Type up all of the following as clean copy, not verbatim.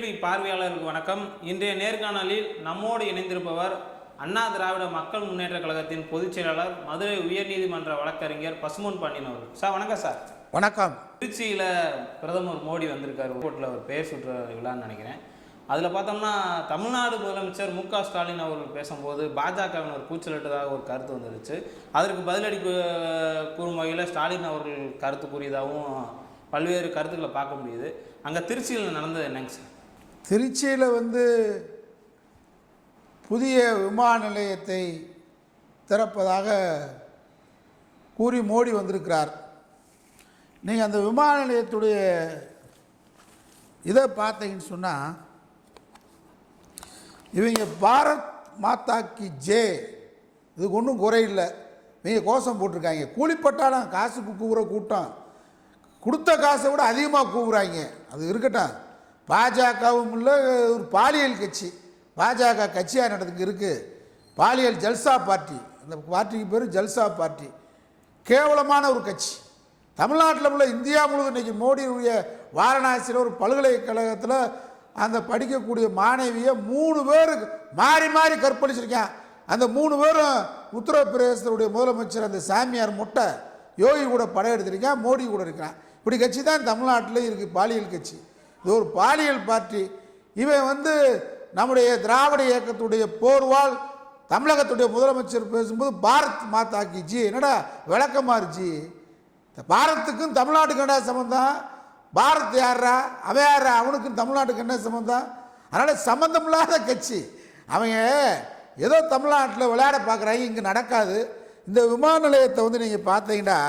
கேள்வி பார்வையாளருக்கு வணக்கம். இன்றைய நேர்காணலில் நம்மோடு இணைந்திருப்பவர் அண்ணா திராவிட மக்கள் முன்னேற்ற கழகத்தின் பொதுச் செயலாளர், மதுரை உயர்நீதிமன்ற வழக்கறிஞர் பசும்பொன் பாண்டியன் அவர்கள். சார் வணக்கம். சார் வணக்கம். திருச்சியில் பிரதமர் மோடி வந்திருக்காரு. கோர்ட்டில் அவர் பெயர் சுற்ற விழான்னு நினைக்கிறேன். அதில் பார்த்தோம்னா தமிழ்நாடு முதலமைச்சர் மு.க. ஸ்டாலின் அவர்கள் பேசும்போது பாஜகவினர் கூச்சலிட்டதாக ஒரு கருத்து வந்துருச்சு. அதற்கு பதிலடி கூறும் வகையில் ஸ்டாலின் அவர்கள் கருத்து கூறியதாகவும் பல்வேறு கருத்துக்களை பார்க்க முடியுது. அங்கே திருச்சியில் நடந்தது என்னங்க சார்? திருச்சியில் புதிய விமான நிலையத்தை திறப்பதாக கூறி மோடி வந்திருக்கிறார். நீங்கள் அந்த விமான நிலையத்துடைய இதை பார்த்தீங்கன்னு சொன்னால், இவங்க பாரத் மாதா கி ஜே, இதுக்கு ஒன்றும் குறையில்லை. இவங்க கோஷம் போட்டிருக்காங்க. கூலிப்பட்டாலும் காசுக்கு கூவுற கூட்டம் கொடுத்த காசை விட அதிகமாக கூவுறாங்க. அது இருக்கட்டும். பாஜகவும் இல்லை, ஒரு பாலியல் கட்சி. பாஜக கட்சியாக நடந்துக்கு இருக்குது. பாலியல் ஜல்சா பார்ட்டி. அந்த பார்ட்டிக்கு பேர் ஜல்சா பார்ட்டி. கேவலமான ஒரு கட்சி. தமிழ்நாட்டில் உள்ள இந்தியா முழுவதும் இன்றைக்கி மோடியுடைய வாரணாசியில் ஒரு பல்கலைக்கழகத்தில் அந்த படிக்கக்கூடிய மாணவியை 3 பேர் மாறி மாறி கற்பழிச்சிருக்கேன். அந்த 3 பேரும் உத்தரப்பிரதேசத்துடைய முதலமைச்சர் அந்த சாமியார் மொட்டை யோகி கூட படம் எடுத்திருக்கேன், மோடி கூட இருக்கிறான். இப்படி கட்சி தான் தமிழ்நாட்டில் இருக்குது, பாலியல் கட்சி. இது ஒரு பாலியல் பார்ட்டி. இவன் நம்முடைய திராவிட இயக்கத்துடைய போர்வால் தமிழகத்துடைய முதலமைச்சர் பேசும்போது பாரத் மாதா கி ஜி, என்னடா விளக்கமாறு ஜி, பாரத்துக்கும் தமிழ்நாட்டுக்கு என்ன சம்பந்தம்? பாரத் யாரா, அவன் யாரா, அவனுக்கும் தமிழ்நாட்டுக்கு என்ன சம்பந்தம்? அதனால் சம்பந்தம் இல்லாத கட்சி. அவங்க ஏதோ தமிழ்நாட்டில் விளையாட பார்க்குறாங்க, இங்கே நடக்காது. இந்த விமான நிலையத்தை நீங்கள் பார்த்தீங்கன்னா,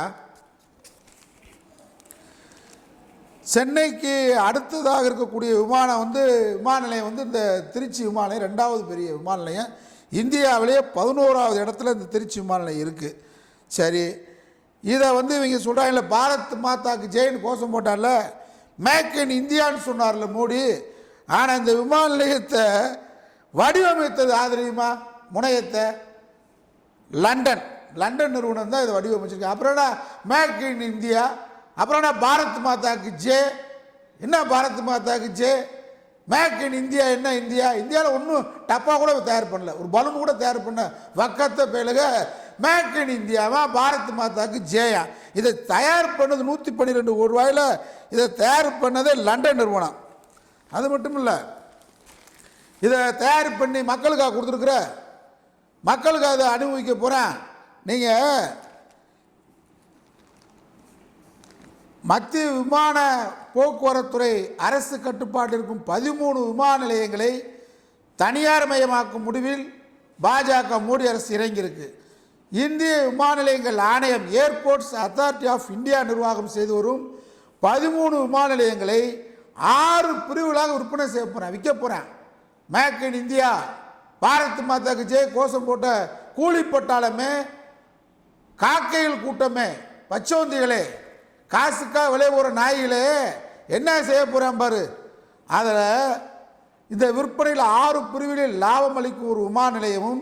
சென்னைக்கு அடுத்ததாக இருக்கக்கூடிய விமான நிலையம் இந்த திருச்சி விமான நிலையம் 2வது பெரிய விமான நிலையம். இந்தியாவிலேயே 11வது இடத்துல இந்த திருச்சி விமான நிலையம் இருக்குது. சரி, இதை இவங்க சொல்கிறாங்கல்ல, பாரத் மாதாக்கு ஜெயின் கோஷம் போட்டார்ல, மேக் இன் இந்தியான்னு சொன்னார்ல மோடி. ஆனால் இந்த விமான நிலையத்தை வடிவமைத்தது ஆதரியுமா? முனையத்தை லண்டன் நிறுவனம் தான் இதை வடிவமைச்சிருக்கு. அப்புறம் என்ன மேக் இன் இந்தியா, அப்புறம் என்ன பாரத் மாதாக்கு ஜே? என்ன பாரத் மாதாக்கு ஜே? மேக் இன் இந்தியா என்ன? இந்தியாவில் ஒன்றும் டப்பா கூட தயார் பண்ணல, ஒரு பலூன் கூட தயார் பண்ண வக்கத்தை பேலுக மேக் இன் இந்தியாவா பாரத் மாதாக்கு ஜேயா? இதை தயார் பண்ணது 112 கோடி ரூபாயில் இதை தயார் பண்ணதே லண்டன் நிறுவனம். அது மட்டும் இல்லை, இதை தயார் பண்ணி மக்களுக்காக கொடுத்துருக்குற, மக்களுக்கு அதை அனுபவிக்க போகிறேன். நீங்கள் மத்திய விமான போக்குவரத்துறை அரசு கட்டுப்பாட்டில் இருக்கும் 13 விமான நிலையங்களை தனியார் மயமாக்கும் முடிவில் பாஜக மோடி அரசு இறங்கியிருக்கு. இந்திய விமான நிலையங்கள் ஆணையம், ஏர்போர்ட்ஸ் அத்தாரிட்டி ஆஃப் இந்தியா நிர்வாகம் செய்து வரும் 13 விமான நிலையங்களை 6 பிரிவுகளாக விற்பனை செய்ய போகிறேன், விற்க போகிறேன். மேக் இன் இந்தியா, பாரத் மாதாக்கு ஜெய் கோஷம் போட்ட கூலிப்பட்டாளமே, காக்கைகள் கூட்டமே, பச்சோந்திகளே, காசுக்காக விலை போகிற நாய்களே, என்ன செய்ய போகிறான் பாரு. அதில் இந்த விற்பனையில் 6 பிரிவுகளில் லாபம் அளிக்கும் ஒரு விமான நிலையமும்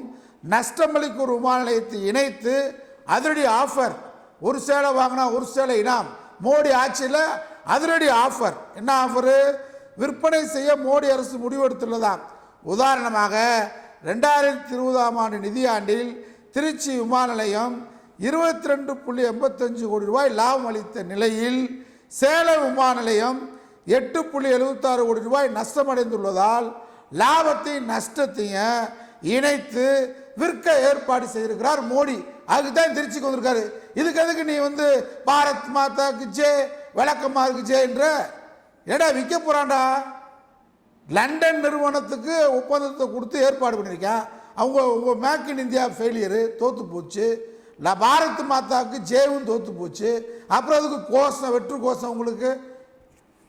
நஷ்டம் அளிக்கும் ஒரு விமான நிலையத்தை இணைத்து அதிரடி ஆஃபர், ஒரு சேலை வாங்கினா ஒரு சேலை இனாம். மோடி ஆட்சியில் அதிரடி ஆஃபர். என்ன ஆஃபரு? விற்பனை செய்ய மோடி அரசு முடிவெடுத்துள்ளதாம். உதாரணமாக 2020ஆம் ஆண்டு நிதியாண்டில் திருச்சி விமான நிலையம் 22.85 கோடி ரூபாய் லாபம் அளித்த நிலையில் சேலம் விமான நிலையம் 8.76 கோடி ரூபாய் நஷ்டமடைந்துள்ளதால் லாபத்தையும் நஷ்டத்தையும் இணைத்து விற்க ஏற்பாடு செய்திருக்கிறார் மோடி. அதுக்கு தான் திருச்சிக்கு வந்திருக்காரு. இதுக்கு எதுக்கு நீ பாரத் மாதாக்கு ஜே, விளக்கமா இருக்கு ஜே என்ற ஏடா விற்க போறான்டா? லண்டன் நிறுவனத்துக்கு ஒப்பந்தத்தை கொடுத்து ஏற்பாடு பண்ணியிருக்கேன். அவங்க மேக் இன் இந்தியா ஃபெயிலியரு, தோற்று போச்சு. பாரத் மாதாவுக்கு ஜேவும் தோற்று போச்சு. அப்புறம் அதுக்கு கோஷம், வெற்று கோஷம் உங்களுக்கு.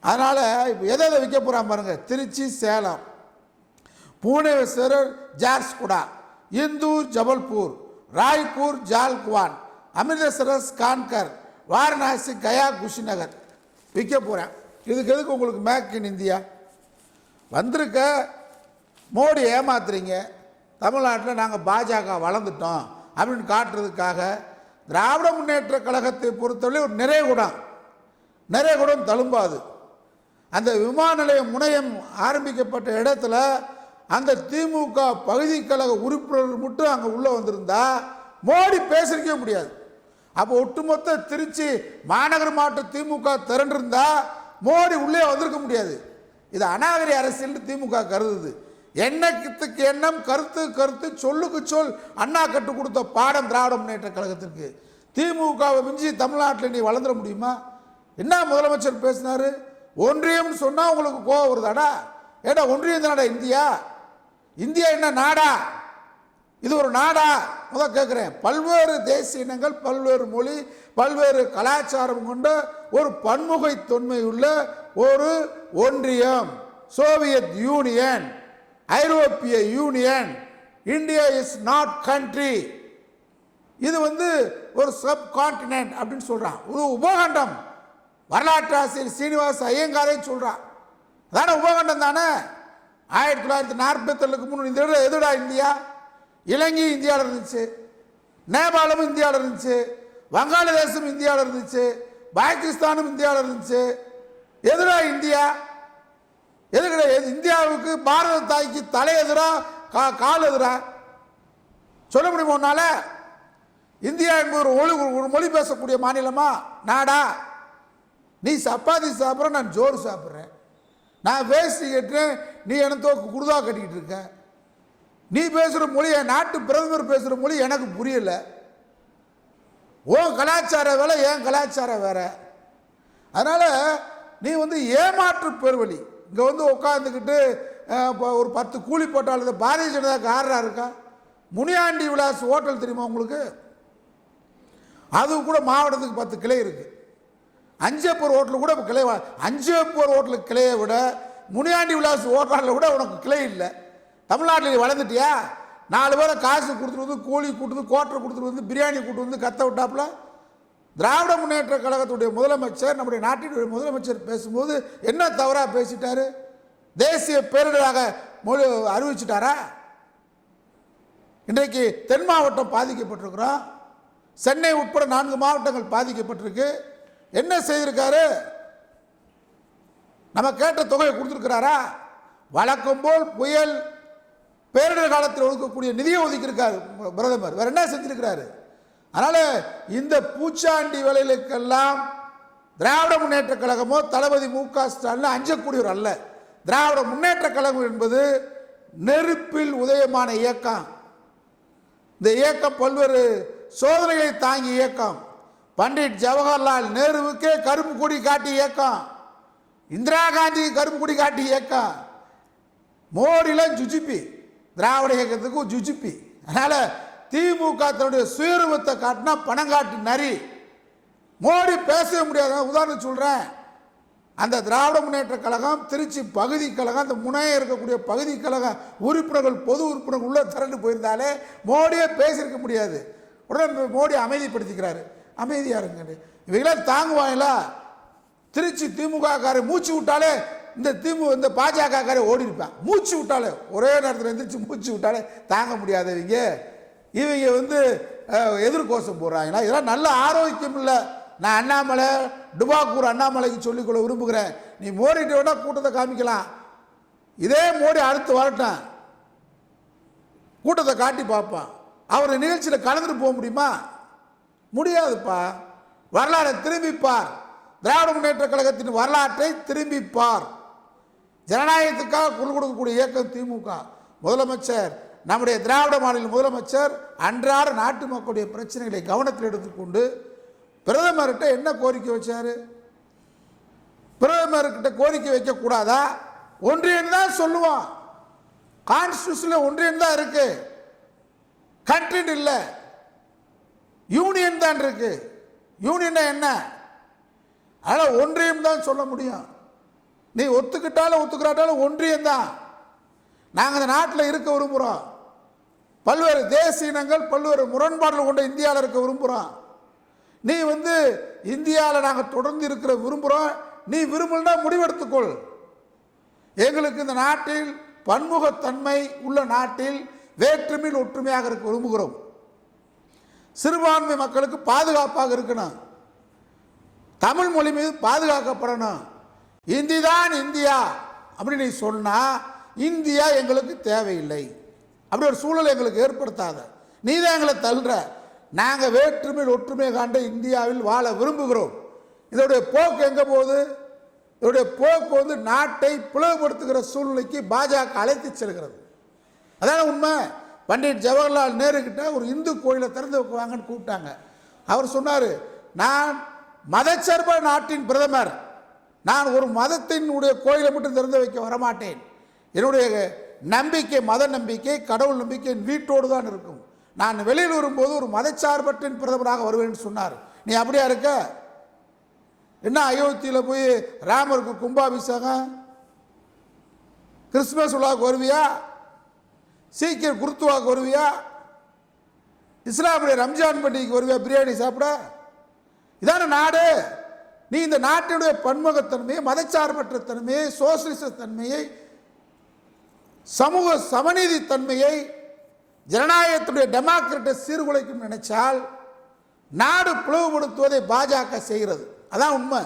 அதனால் இப்போ எதை விற்க போகிறான் பாருங்க. திருச்சி, சேலம், புவனேஸ்வர், ஜார்ஸ்குடா, இந்தூர், ஜபல்பூர், ராய்ப்பூர், ஜால்குவான், அமிர்தசரஸ், கான்கர், வாரணாசி, கயா, குஷிநகர் விற்க போகிறேன். இதுக்கு எதுக்கு உங்களுக்கு மேக் இன் இந்தியா? வந்திருக்க மோடி ஏமாத்துறீங்க. தமிழ்நாட்டில் நாங்கள் பாஜக வளர்ந்துட்டோம் அப்படின்னு காட்டுறதுக்காக திராவிட முன்னேற்ற கழகத்தை பொறுத்தவரை ஒரு நிறைகுடம் தழும்பாது. அந்த விமான நிலைய முனையம் ஆரம்பிக்கப்பட்ட இடத்துல அந்த திமுக பகுதி கழக உறுப்பினர்கள் மட்டும் அங்கே உள்ளே வந்திருந்தா மோடி பேசிருக்கவே முடியாது. அப்போ ஒட்டுமொத்த திருச்சி மாநகர் மாவட்ட திமுக திரண்டிருந்தா மோடி உள்ளே வந்திருக்க முடியாது. இது அநாகரி அரசியல் திமுக கருதுது. எண்ணத்துக்கு எண்ணம், கருத்து கருத்து, சொல்லுக்கு சொல் அண்ணா கற்றுக் கொடுத்த பாடம் திராவிட முன்னேற்ற கழகத்திற்கு. திமுகவை மிஞ்சி தமிழ்நாட்டில் நீ வளர்ந்துட முடியுமா? என்ன முதலமைச்சர் பேசினாரு? ஒன்றியம்னு சொன்னால் உங்களுக்கு கோவம் வருதாடா? ஏடா ஒன்றியம் தானடா இந்தியா? இந்தியா என்ன நாடா? இது ஒரு நாடா? முதல் கேட்குறேன். பல்வேறு தேசிய இனங்கள், பல்வேறு மொழி, பல்வேறு கலாச்சாரம் கொண்ட ஒரு பன்முகை தொன்மை உள்ள ஒரு ஒன்றியம். சோவியத் யூனியன், ஐரோப்பிய union. India is not country. இது ஒரு சப் கான்டினென்ட் அப்படின்னு சொல்றான். ஒரு உபகண்டம். வரலாற்று ஆசிரியர் சீனிவாச ஐயங்காரே சொல்றான். அதான உபகண்டம் தானே. 1947க்கு முன் இந்த எதுடா இந்தியா? இலங்கை இந்தியாவில் இருந்துச்சு, நேபாளமும் இந்தியாவில் இருந்துச்சு, வங்காளதேசம் இந்தியாவில் இருந்துச்சு, பாகிஸ்தானும் இந்தியாவில் இருந்துச்சு. எதுடா இந்தியா? எது கிடையாது. இந்தியாவுக்கு பாரத தாய்க்கு தலை எதிரா கால் எதிரா சொல்ல முடியுமா உன்னால? இந்தியா என்பது ஒரு மொழி பேசக்கூடிய மாநிலமா, நாடா? நீ சப்பாத்தி சாப்பிட்ற, நான் ஜோறு சாப்பிட்றேன். நான் வேஷ்டி கட்டுறேன், நீ எனக்கு குருதா கட்டிக்கிட்டு இருக்க. நீ பேசுகிற மொழி, என் நாட்டு பிரதமர் பேசுகிற மொழி எனக்கு புரியல. உன் கலாச்சாரம் வேற, என் கலாச்சாரம் வேற. அதனால் நீ ஏமாற்று பெருவழி. இங்கே உட்காந்துக்கிட்டு ஒரு 10 கூலி போட்டாலும் பாரதிய ஜனதாக்கு ஆர்டராக இருக்கா? முனியாண்டி விலாஸ் ஹோட்டல் தெரியுமா உங்களுக்கு? அது கூட மாவட்டத்துக்கு 10 கிளை இருக்கு. அஞ்சப்பூர் ஹோட்டல் கூட கிளை. அஞ்சப்பூர் ஹோட்டலுக்கு கிளையை விட முனியாண்டி விலாஸ் ஹோட்டலில் விட உனக்கு கிளை இல்லை. தமிழ்நாட்டில் நீ வளர்ந்துட்டியா? 4 பேரை காசு கொடுத்துட்டு வந்து, கூலி கொடுத்து, கோட்டரை கொடுத்துட்டு வந்து, பிரியாணி கூட்டு வந்து கத்த விட்டாப்புல. திராவிட முன்னேற்ற கழகத்துடைய முதலமைச்சர், நம்முடைய நாட்டினுடைய முதலமைச்சர் பேசும்போது என்ன தவறாக பேசிட்டாரு? தேசிய பேரிடராக அறிவிச்சிட்டாரா? இன்றைக்கு தென் மாவட்டம் பாதிக்கப்பட்டிருக்கிறோம். சென்னை உட்பட 4 மாவட்டங்கள் பாதிக்கப்பட்டிருக்கு. என்ன செய்திருக்காரு? நம்ம கேட்ட தொகையை கொடுத்துருக்கிறாரா? வழக்கம் போல் புயல் பேரிடர் காலத்தில் ஒதுக்கக்கூடிய நிதியை ஒதுக்கியிருக்காரு பிரதமர். வேற என்ன செஞ்சிருக்கிறாரு? அதனால இந்த பூச்சாண்டி வேலைகளுக்கெல்லாம் திராவிட முன்னேற்ற கழகமோ தளபதி மு.க. ஸ்டாலின் அஞ்சக்கூடியவர் அல்ல. திராவிட முன்னேற்ற கழகம் என்பது நெருப்பில் உதயமான இயக்கம். இந்த இயக்கம் பல்வேறு சோதனைகளை தாங்கிய இயக்கம். பண்டிட் ஜவஹர்லால் நேருவுக்கே கருப்பு கொடி காட்டிய இயக்கம். இந்திரா காந்தி கருப்பு கொடி காட்டிய இயக்கம். மோடிலாம் ஜுஜிபி. திராவிட இயக்கத்துக்கு ஜுஜிபி. அதனால திமுக தன்னுடைய சுயரூபத்தை காட்டினா பணங்காட்டு நரி. மோடி பேசவே முடியாது. உதாரணம் சொல்றேன். அந்த திராவிட முன்னேற்ற கழகம் திருச்சி பகுதி கழகம், அந்த முனைய இருக்கக்கூடிய பகுதி கழக உறுப்பினர்கள், பொது உறுப்பினர்கள் உள்ள திரண்டு போயிருந்தாலே மோடியே பேசியிருக்க முடியாது. உடனே மோடி அமைதிப்படுத்திக்கிறாரு. அமைதியா இருங்க. இவங்களாம் தாங்குவாங்களா? திருச்சி திமுக காரை மூச்சு விட்டாலே இந்த பாஜக காரை ஓடி இருப்பான். மூச்சு விட்டாலே, ஒரே நேரத்தில் எந்திரிச்சு மூச்சு விட்டாலே தாங்க முடியாதவங்க. இவங்க எதிர்கோஷம் போடுறாங்களா? இதெல்லாம் நல்ல ஆரோக்கியம் இல்லை. நான் அண்ணாமலை, டுபாக்கூர் அண்ணாமலைக்கு சொல்லிக்கொள்ள விரும்புகிறேன். நீ மோடிட்டு வேணா கூட்டத்தை காமிக்கலாம். இதே மோடி அடுத்து வரட்டும், கூட்டத்தை காட்டி பார்ப்பான். அவர் நிகழ்ச்சியில் கலந்துட்டு போக முடியுமா? முடியாதுப்பா. வரலாறை திரும்பிப்பார். திராவிட முன்னேற்ற கழகத்தின் வரலாற்றை திரும்பிப்பார். ஜனநாயகத்துக்காக குரல் கொடுக்கக்கூடிய இயக்கம் திமுக. முதலமைச்சர், நம்முடைய திராவிட மாநில முதலமைச்சர் அன்றாட நாட்டு மக்களுடைய பிரச்சனைகளை கவனத்தில் எடுத்துக்கொண்டு பிரதமர்கிட்ட என்ன கோரிக்கை வச்சாரு? பிரதமர்கிட்ட கோரிக்கை வைக்கக்கூடாதா? ஒன்றியம் தான் சொல்லுவான். கான்ஸ்டியூஷன்ல ஒன்றியம் தான் இருக்கு, கண்ட்ரி இல்லை, யூனியன் தான் இருக்கு. யூனியன் என்ன? அதனால ஒன்றியம் தான் சொல்ல முடியும். நீ ஒத்துக்கிட்டாலும் ஒத்துக்கிறாட்டாலும் ஒன்றியம் தான். நாங்கள் இந்த நாட்டில் இருக்க விரும்புகிறோம். பல்வேறு தேசிய இனங்கள், பல்வேறு முரண்பாடுகள் கொண்ட இந்தியாவில் இருக்க விரும்புகிறோம். நீ இந்தியாவில் நாங்கள் தொடர்ந்து இருக்கிற விரும்புகிறோம். நீ விரும்பலன்னா முடிவெடுத்துக்கொள். எங்களுக்கு இந்த நாட்டில் பன்முகத்தன்மை உள்ள நாட்டில் வேற்றுமையில் ஒற்றுமையாக இருக்க விரும்புகிறோம். சிறுபான்மை மக்களுக்கு பாதுகாப்பாக இருக்கணும். தமிழ் மொழி மீது பாதுகாக்கப்படணும். இந்தி தான் இந்தியா அப்படின்னு நீ சொன்னால் இந்தியா எங்களுக்கு தேவையில்லை, அப்படி ஒரு சூழலை எங்களுக்கு ஏற்படுத்தாத. நீ தான் எங்களை தள்ளுற. நாங்கள் வேற்றுமையில் ஒற்றுமை காண்ட இந்தியாவில் வாழ விரும்புகிறோம். இதோடைய போக்கு எங்கே போகுது? இதோடைய போக்கு வந்து நாட்டை பிளவுபடுத்துகிற சூழ்நிலைக்கு பாஜக அழைத்து செல்கிறது. அதான உண்மை. பண்டிட் ஜவஹர்லால் நேரு கிட்ட ஒரு இந்து கோயிலை திறந்து வைக்குவாங்கன்னு கூப்பிட்டாங்க. அவர் சொன்னார், நான் மதச்சார்பற்ற நாட்டின் பிரதமர், நான் ஒரு மதத்தினுடைய கோயிலை மட்டும் திறந்து வைக்க வரமாட்டேன். என்னுடைய நம்பிக்கை, மத நம்பிக்கை, கடவுள் நம்பிக்கை என் வீட்டோடு தான் இருக்கும். நான் வெளியில் வரும்போது ஒரு மதச்சார்பற்ற பிரதமராக வருவேன் சொன்னார். நீ அப்படியா இருக்க? என்ன அயோத்தியில் போய் ராமருக்கு கும்பாபிஷேகம், கிறிஸ்துமஸ் விழாவுக்கு வருவியா? சீக்கிரம் குருத்துவாக்கு வருவியா? இஸ்லாமுடைய ரம்ஜான் பண்டிகைக்கு வருவியா பிரியாணி சாப்பிட? இதான நாடு. நீ இந்த நாட்டினுடைய பன்முகத்தன்மையை, மதச்சார்பற்ற தன்மையை, சோசியலிச தன்மையை, சமூக சமநீதி தன்மையை, ஜனநாயகத்துடைய டெமோக்ரட்டை சீர்குலைக்கும் நினைச்சால் நாடு பிளவுபடுத்துவதை பாஜக செய்கிறது. அதான் உண்மை.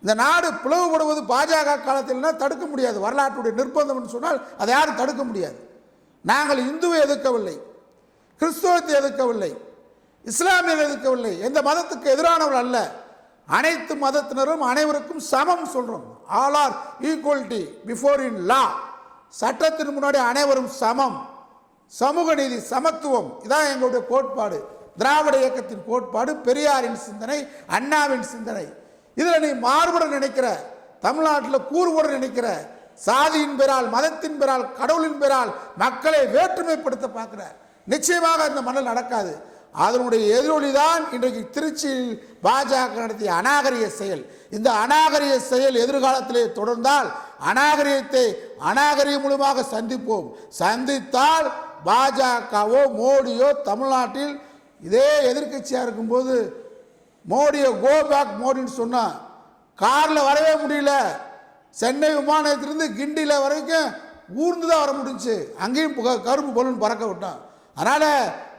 இந்த நாடு பிளவுபடுவது பாஜக காலத்தில் தடுக்க முடியாது. வரலாற்றுடைய நிர்பந்தம் சொன்னால் அதை யாரும் தடுக்க முடியாது. நாங்கள் இந்துவை எதிர்க்கவில்லை, கிறிஸ்துவத்தை எதிர்க்கவில்லை, இஸ்லாமியர் எதிர்க்கவில்லை, எந்த மதத்துக்கு எதிரானவர்கள் அல்ல. அனைத்து மதத்தினரும் அனைவருக்கும் சமம் சொல்றோம். All are equality before in law. சட்டத்தின் முன்னாடி அனைவரும் சமம். சமூக நீதி, சமத்துவம், இதான் எங்களுடைய கோட்பாடு. திராவிட இயக்கத்தின் கோட்பாடு, பெரியாரின் சிந்தனை, அண்ணாவின் சிந்தனை. இதில் நீ மாறுபட நினைக்கிற, தமிழ்நாட்டில் கூறுபட நினைக்கிற, சாதியின் பேரால், மதத்தின் பேரால், கடவுளின் பேரால் மக்களை வேற்றுமைப்படுத்த பார்க்கிற, நிச்சயமாக இந்த மண்ணில் நடக்காது. அதனுடைய எதிரொலிதான் இன்றைக்கு திருச்சியில் பாஜக நடத்திய அநாகரிக செயல். இந்த அநாகரிக செயல் எதிர்காலத்திலே தொடர்ந்தால் அநாகரிகத்தை அநாகரிகம் மூலமாக சந்திப்போம். சந்தித்தால் பாஜகவோ மோடியோ தமிழ்நாட்டில் இதே எதிர்கட்சியாக இருக்கும்போது மோடியை கோ பேக் மோடின்னு சொன்னான். காரில் வரவே முடியல. சென்னை விமானத்திலிருந்து கிண்டியில் வரைக்கும் ஊர்ந்து தான் வர முடிஞ்சு. அங்கேயும் கருப்பு பலூன் பறக்க விட்டான். அதனால்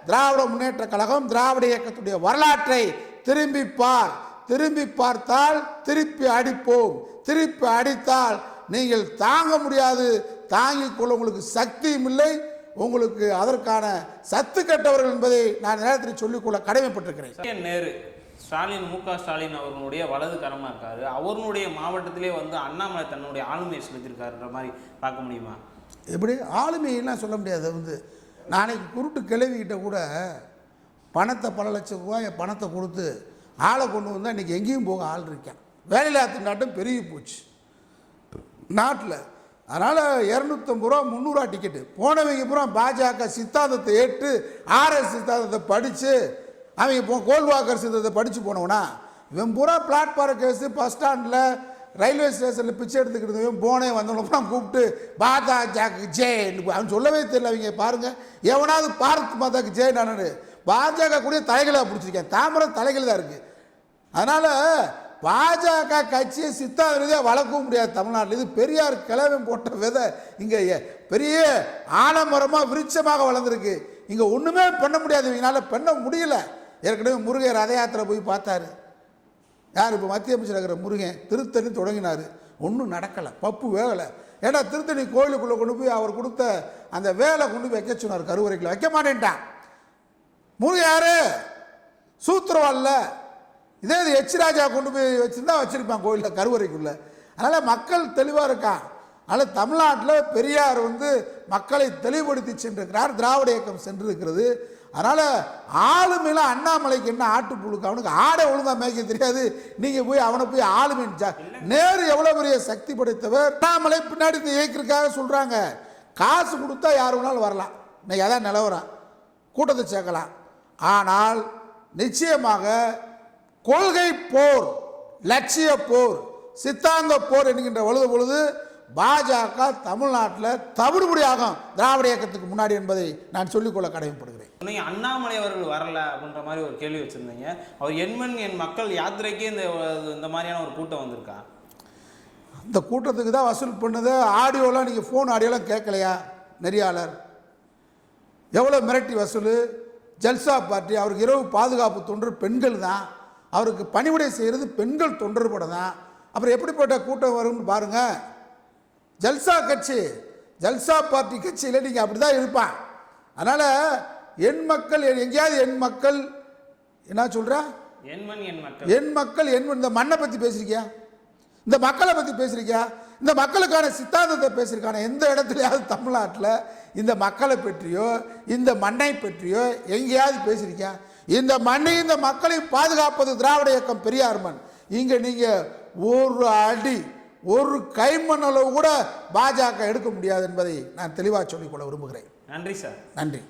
திராவிட முன்னேற்ற கழகம், திராவிட இயக்கத்துடைய வரலாற்றை திரும்பி பார். திரும்பி பார்த்தால் திருப்பி அடிப்போம். திருப்பி அடித்தால் நீங்கள் தாங்க முடியாது. தாங்கிக் கொள்ள உங்களுக்கு சக்தியும் இல்லை, உங்களுக்கு அதற்கான சத்து கட்டவர்கள் என்பதை நான் நேரத்தில் சொல்லிக்கொள்ள கடமைப்பட்டிருக்கிறேன். நேரு ஸ்டாலின், மு க ஸ்டாலின் அவர்களுடைய வலது கரமாக இருக்காரு. அவருடைய மாவட்டத்திலே வந்து அண்ணாமலை தன்னுடைய ஆளுமையை செலுத்தியிருக்காருன்ற மாதிரி பார்க்க முடியுமா? எப்படி ஆளுமையெல்லாம் சொல்ல முடியாது. வந்து நாளைக்கு குருட்டு கிளவிக்கிட்ட கூட பணத்தை பல லட்சம் ரூபாய் பணத்தை கொடுத்து ஆளை கொண்டு வந்தால் இன்றைக்கி எங்கேயும் போக ஆள் இருக்கேன். வேலையில்லா திண்டாட்டம் பெருகி போச்சு நாட்டில். அதனால் 250 ரூபா 300 ரூபா டிக்கெட்டு போனவங்க பூரா பாஜக சித்தாந்தத்தை ஏற்று ஆர்எஸ் சித்தாந்தத்தை படித்து அவங்க கோல்வாக்கர் சித்தாந்தத்தை படித்து போனவனா இவன் பூரா பிளாட்ஃபார்ம் கேஸு, பஸ் ஸ்டாண்டில், ரயில்வே ஸ்டேஷனில் பிச்சை எடுத்துக்கிட்டு போனே வந்தவனப்பெல்லாம் கூப்பிட்டு பாஜக ஜெய் அவன் சொல்லவே தெரியல. அவங்க பாருங்கள், எவனாவது பாரத் மாதாக்கு ஜெய் நானு பாஜக கூட தலைகளாக பிடிச்சிருக்கேன். தாமரை தலைகள் தான் இருக்குது. அதனால் பாஜக கட்சியை சித்தாந்த ரீதியாக வளர்க்கவும் முடியாது தமிழ்நாட்டில். இது பெரியார் கிழவன் போட்ட விதை இங்கே பெரிய ஆலமரமாக விருட்சமாக வளர்ந்துருக்கு. இங்கே ஒன்றுமே பண்ண முடியாது, இவங்களால பண்ண முடியல. ஏற்கனவே முருகன் ரத யாத்திரை போய் பார்த்தாரு. யார் இப்போ மத்திய அமைச்சர் இருக்கிற முருகன் திருத்தணி தொடங்கினார், ஒன்றும் நடக்கலை, பப்பு வேகலை. ஏன்னா திருத்தணி கோயிலுக்குள்ளே கொண்டு போய் அவர் கொடுத்த அந்த வேலை கொண்டு போய் வைக்க சொன்னார், கருவறைக்குள்ள வைக்க மாட்டேன்ட்டான். முருகன் யாரு? சூத்திரவாள்ல. இதே இது எச் ராஜா கொண்டு போய் வச்சுருந்தா வச்சுருப்பான் கோயிலில் கருவறைக்குள்ளே. அதனால் மக்கள் தெளிவாக இருக்கான். அதனால் தமிழ்நாட்டில் பெரியார் வந்து மக்களை தெளிவுபடுத்தி சென்றிருக்கிறார், திராவிட இயக்கம் சென்றிருக்கிறது. அதனால் ஆளுமையில் அண்ணாமலைக்கு என்ன ஆட்டுப்புழுக்கு, அவனுக்கு ஆடை ஒழுங்காக மேய்க்க தெரியாது. நீங்கள் போய் அவனை போய் ஆளுமைச்சா. நேரு எவ்வளோ பெரிய சக்தி படைத்தவர். அண்ணாமலை பின்னாடி இந்த இயக்கிற்காக சொல்கிறாங்க. காசு கொடுத்தா யார் வேணாலும் வரலாம், இன்னைக்கு அதான் நிலவரம், கூட்டத்தை சேர்க்கலாம். ஆனால் நிச்சயமாக கொள்கை போர், லட்சிய போர், சித்தாந்த போர் என்கின்ற பொழுது பாஜக தமிழ்நாட்டில் தவிடுபடியாகும் திராவிட இயக்கத்துக்கு முன்னாடி என்பதை நான் சொல்லிக்கொள்ள கடமைப்படுகிறேன். நீங்கள் அண்ணாமலை அவர்கள் வரல அப்படின்ற மாதிரி ஒரு கேள்வி வச்சுருந்தீங்க. அவர் எண்மண் என் மக்கள் யாத்திரைக்கே இந்த மாதிரியான ஒரு கூட்டம் வந்திருக்கா? அந்த கூட்டத்துக்கு தான் வசூல் பண்ணது. ஆடியோலாம் நீங்கள் ஃபோன் ஆடியோலாம் கேட்கலையா? நெறியாளர் எவ்வளோ மிரட்டி வசூல். ஜல்சா பார்ட்டி, அவருக்கு இரவு பாதுகாப்பு தொண்டர் பெண்கள் தான், அவருக்கு பணிவிடை செய்கிறது பெண்கள் தொண்டர்பட தான். அப்புறம் எப்படிப்பட்ட கூட்டம் வரும்னு பாருங்க. ஜல்சா கட்சி, ஜல்சா பார்ட்டி கட்சியில் நீங்கள் அப்படி தான் இருப்பான். அதனால் என் மக்கள் எங்கேயாவது என் மக்கள் என்ன சொல்கிறா, என் மக்கள் இந்த மண்ணை பற்றி பேசுறீங்க, இந்த மக்களை பற்றி பேசுறீங்க, இந்த மக்களுக்கான சித்தாந்தத்தை பேசுறதுக்கான எந்த இடத்துலையாவது தமிழ்நாட்டில் இந்த மக்களை பற்றியோ இந்த மண்ணை பற்றியோ எங்கேயாவது பேசுறீங்க? இந்த மண்ணையும் இந்த மக்களையும் பாதுகாப்பது திராவிட இயக்கம் பெரியார் மண். இங்கே நீங்கள் ஒரு அடி ஒரு கைமண்ணளவு கூட பாஜக எடுக்க முடியாது என்பதை நான் தெளிவாக சொல்லிக்கொள்ள விரும்புகிறேன். நன்றி சார். நன்றி.